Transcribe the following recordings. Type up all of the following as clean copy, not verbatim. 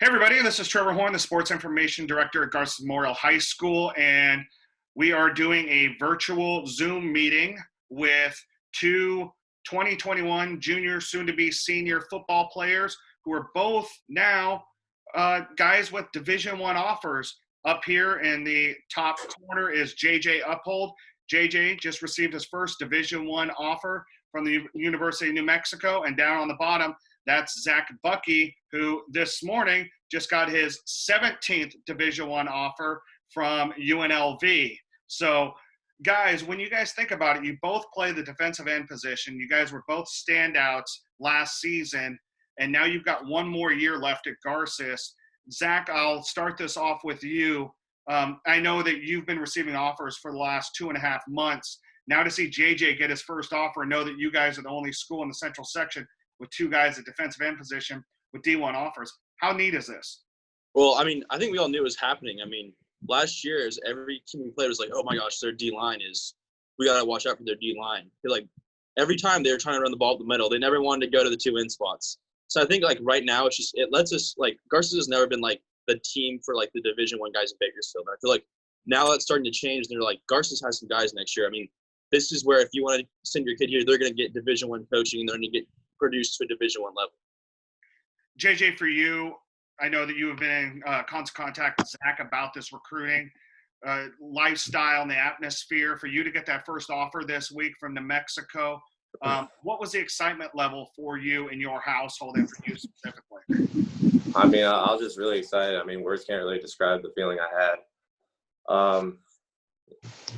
Hey everybody, this is Trevor Horn, the Sports Information Director at Garces Memorial High School, and we are doing a virtual Zoom meeting with two 2021 junior, soon-to-be senior football players who are both now guys with Division I offers. Up here in the top corner is J.J. Uphold. J.J. just received his first Division I offer from the University of New Mexico, and down on the bottom, that's Zach Buckey, who this morning just got his 17th Division I offer from UNLV. So, guys, when you guys think about it, you both play the defensive end position. You guys were both standouts last season, and now you've got one more year left at Garces. Zach, I'll start this off with you. I know that you've been receiving offers for the last 2.5 months. Now to see JJ get his first offer and know that you guys are the only school in the central section with two guys at defensive end position with D1 offers. How neat is this? Well, I mean, I think we all knew it was happening. I mean, last year, every team we played was like, oh my gosh, their D-line we got to watch out for their D-line. Like, every time they were trying to run the ball up the middle, they never wanted to go to the two in spots. So I think, like, right now, it lets us, like, Garces has never been, like, the team for, like, the Division I guys in Bakersfield. And I feel like now that's starting to change. And they're like, Garces has some guys next year. I mean, this is where if you want to send your kid here, they're going to get Division I coaching and they're going to get produced to a Division I level. JJ, for you, I know that you have been in constant contact with Zach about this recruiting lifestyle and the atmosphere. For you to get that first offer this week from New Mexico, what was the excitement level for you in your household and for you specifically? I mean, I was just really excited. I mean, words can't really describe the feeling I had.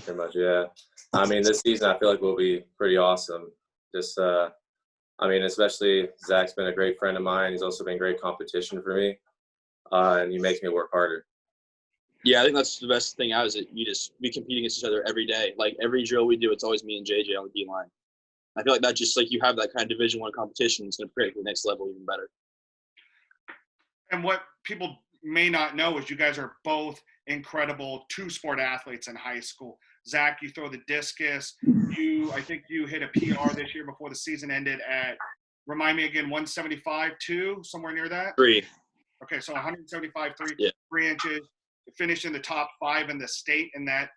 Pretty much, yeah. I mean, this season I feel like will be pretty awesome. Just, I mean, especially Zach's been a great friend of mine. He's also been great competition for me, and he makes me work harder. Yeah, I think that's the best thing out is that we compete against each other every day. Like, every drill we do, it's always me and JJ on the D-line. I feel like that just, like, you have that kind of Division I competition, it's going to create the next level even better. And what people may not know is you guys are both incredible two-sport athletes in high school. Zach, you throw the discus. I think you hit a PR this year before the season ended at, remind me again, 175, 2, somewhere near that? 3. Okay, so 175, 3, yeah. 3 inches. Finished in the top 5 in the state in that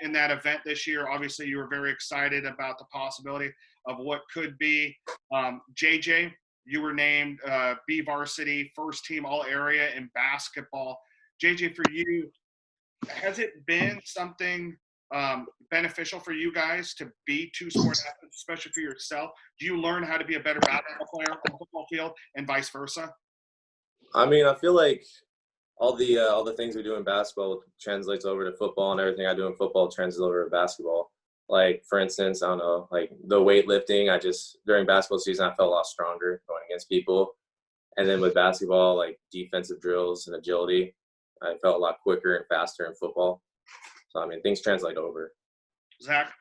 event this year. Obviously, you were very excited about the possibility of what could be. JJ, you were named B varsity first team all area in basketball. JJ, for you, has it been something beneficial for you guys to be two-sport athletes, especially for yourself? Do you learn how to be a better basketball player on the football field and vice versa? I mean, I feel like all the things we do in basketball translates over to football, and everything I do in football translates over to basketball. Like, for instance, I don't know, like the weightlifting, during basketball season, I felt a lot stronger going against people. And then with basketball, like defensive drills and agility, I felt a lot quicker and faster in football. So, I mean, things translate over. Zach?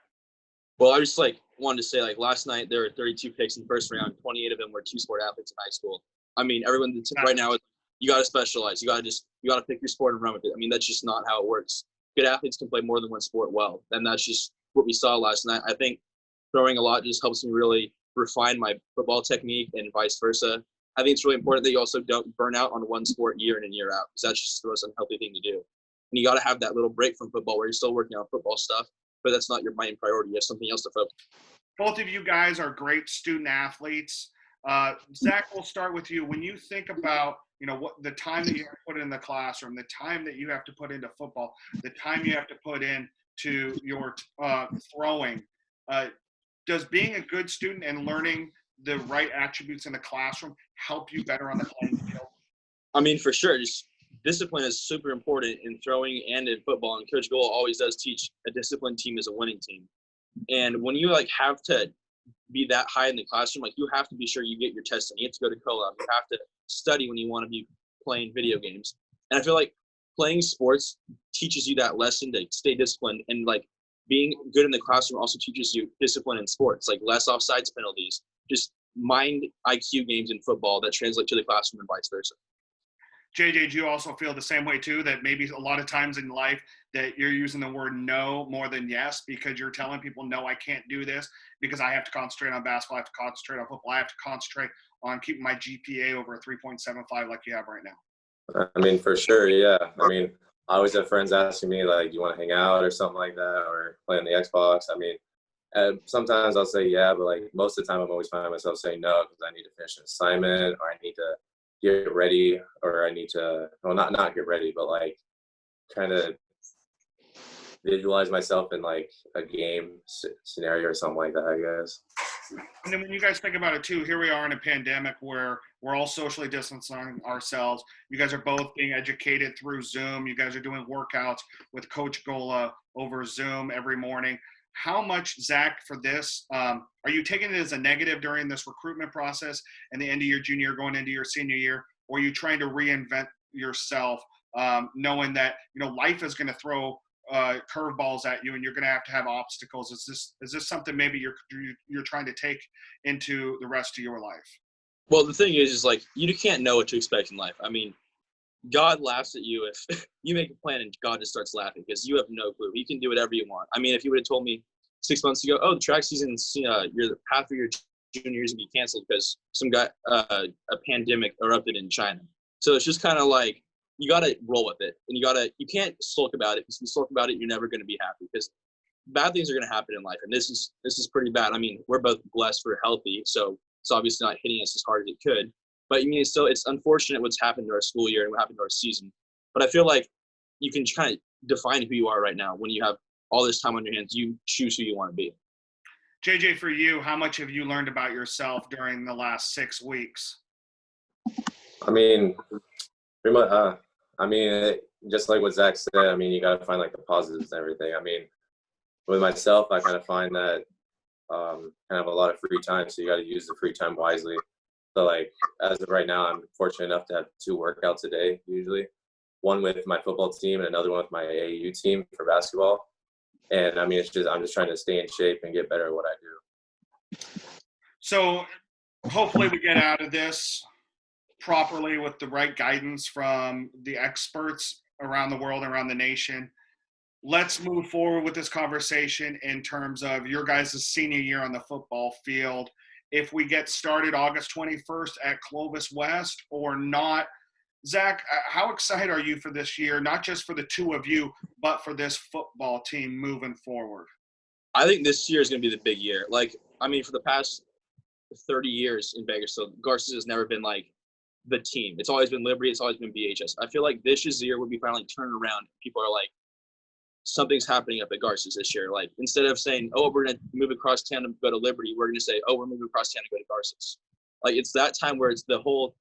Well, I just, wanted to say, last night there were 32 picks in the first round. 28 of them were two-sport athletes in high school. I mean, everyone right now, you got to specialize. You got to pick your sport and run with it. I mean, that's just not how it works. Good athletes can play more than one sport well, and that's just what we saw last night. I think throwing a lot just helps me really refine my football technique and vice versa. I think it's really important that you also don't burn out on one sport year in and year out, because that's just the most unhealthy thing to do. And you got to have that little break from football where you're still working on football stuff, but that's not your main priority. You have something else to focus on. Both of you guys are great student athletes. Zach, we'll start with you. When you think about, what the time that you have to put in the classroom, the time that you have to put into football, the time you have to put into your throwing, does being a good student and learning the right attributes in the classroom help you better on the playing field? I mean, for sure. Just discipline is super important in throwing and in football. And Coach Gold always does teach a disciplined team is a winning team. And when you have to be that high in the classroom, you have to be sure you get your testing. You have to go to co-op. You have to study when you want to be playing video games. And I feel like playing sports teaches you that lesson to stay disciplined, and being good in the classroom also teaches you discipline in sports, less offsides penalties, just mind IQ games in football that translate to the classroom and vice versa. JJ, do you also feel the same way too, that maybe a lot of times in life that you're using the word no more than yes because you're telling people, no, I can't do this because I have to concentrate on basketball, I have to concentrate on football, I have to concentrate on keeping my GPA over a 3.75 like you have right now? I mean, for sure, yeah. I mean, I always have friends asking me, like, do you want to hang out or something like that, or play on the Xbox? I mean, sometimes I'll say yeah, but, like, most of the time I'm always finding myself saying no because I need to finish an assignment or I need to get ready or I need to, well, not get ready, but, like, kind of visualize myself in, like, a game scenario or something like that, I guess. And then when you guys think about it too, here we are in a pandemic where we're all socially distancing ourselves. You guys are both being educated through Zoom. You guys are doing workouts with Coach Gola over Zoom every morning. How much, Zach, for this, are you taking it as a negative during this recruitment process and the end of your junior year going into your senior year? Or are you trying to reinvent yourself, knowing that, life is going to throw curveballs at you and you're going to have obstacles? Is this something maybe you're trying to take into the rest of your life? Well, the thing is like, you can't know what to expect in life. I mean, God laughs at you if you make a plan and God just starts laughing because you have no clue. You can do whatever you want. I mean, if you would have told me 6 months ago, oh, the track season's, half of your junior years will be canceled because a pandemic erupted in China. So it's just kind of like, you got to roll with it, and you can't sulk about it, because if you sulk about it, you're never going to be happy, because bad things are going to happen in life. And this is pretty bad. I mean, we're both blessed, we're healthy, so it's obviously not hitting us as hard as it could. But I mean, it's unfortunate what's happened to our school year and what happened to our season. But I feel like you can kind of define who you are right now when you have all this time on your hands. You choose who you want to be. JJ, for you, how much have you learned about yourself during the last 6 weeks? I mean, pretty much. Just like what Zach said. I mean, you got to find, like, the positives and everything. I mean, with myself, I kind of find that kind of a lot of free time, so you got to use the free time wisely. So, like, as of right now, I'm fortunate enough to have 2 workouts a day, usually. One with my football team and another one with my AAU team for basketball. And, I mean, I'm just trying to stay in shape and get better at what I do. So hopefully we get out of this properly with the right guidance from the experts around the world, around the nation. Let's move forward with this conversation in terms of your guys' senior year on the football field. If we get started August 21st at Clovis West or not, Zach, how excited are you for this year, not just for the two of you, but for this football team moving forward? I think this year is going to be the big year. Like, I mean, for the past 30 years in Bakersfield, Garces has never been like the team. It's always been Liberty. It's always been BHS. I feel like this is the year where we finally turn around. People are like, something's happening up at Garces this year. Like, instead of saying, oh, we're going to move across town and go to Liberty, we're going to say, oh, we're moving across town to go to Garces. Like, it's that time where it's the whole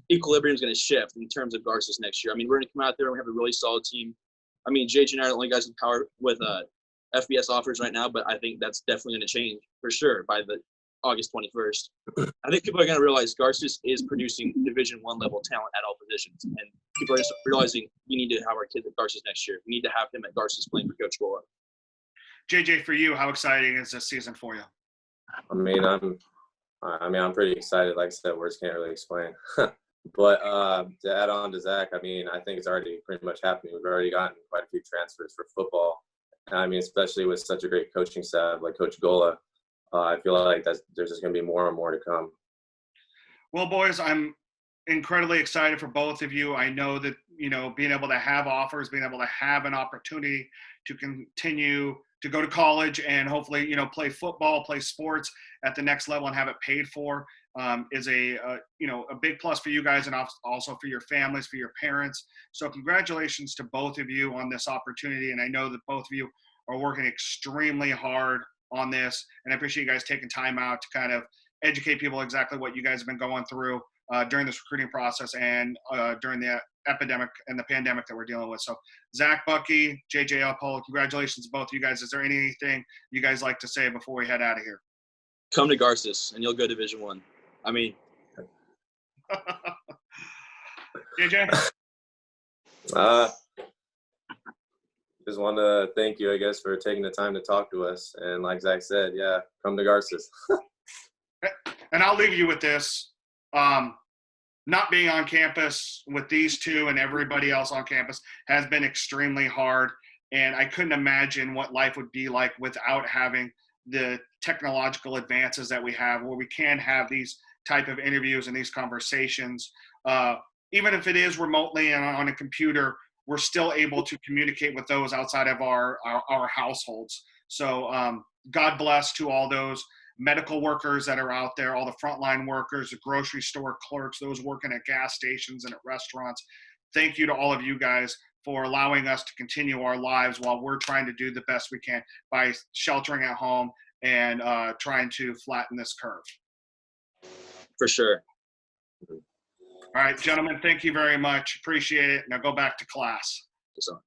equilibrium is going to shift in terms of Garces next year. I mean, we're going to come out there and we have a really solid team. I mean, J.J. and I are the only guys with power with FBS offers right now, but I think that's definitely going to change for sure by the August 21st. I think people are going to realize Garces is producing Division I level talent at all positions, and people are just realizing we need to have our kid at Garces next year. We need to have him at Garces playing for Coach Gola. JJ, for you, how exciting is this season for you? I'm pretty excited. Like I said, words can't really explain. But to add on to Zach, I mean, I think it's already pretty much happening. We've already gotten quite a few transfers for football. I mean, especially with such a great coaching staff like Coach Gola, I feel like there's just going to be more and more to come. Well, boys, I'm incredibly excited for both of you. I know that, being able to have offers, being able to have an opportunity to continue to go to college and hopefully, play football, play sports at the next level and have it paid for is a big plus for you guys and also for your families, for your parents. So congratulations to both of you on this opportunity. And I know that both of you are working extremely hard on this, and I appreciate you guys taking time out to kind of educate people exactly what you guys have been going through during this recruiting process and during the epidemic and the pandemic that we're dealing with. So Zach Buckey, J.J. Uphold, congratulations to both of you guys. Is there anything you guys like to say before we head out of here? Come to Garces and you'll go Division I. I mean, JJ? Just want to thank you, I guess, for taking the time to talk to us. And like Zach said, yeah, come to Garces. And I'll leave you with this. not being on campus with these two and everybody else on campus has been extremely hard. And I couldn't imagine what life would be like without having the technological advances that we have, where we can have these type of interviews and these conversations. Even if it is remotely and on a computer, we're still able to communicate with those outside of our households. So God bless to all those medical workers that are out there, all the frontline workers, the grocery store clerks, those working at gas stations and at restaurants. Thank you to all of you guys for allowing us to continue our lives while we're trying to do the best we can by sheltering at home and trying to flatten this curve. For sure. All right, gentlemen, thank you very much. Appreciate it. Now go back to class. So.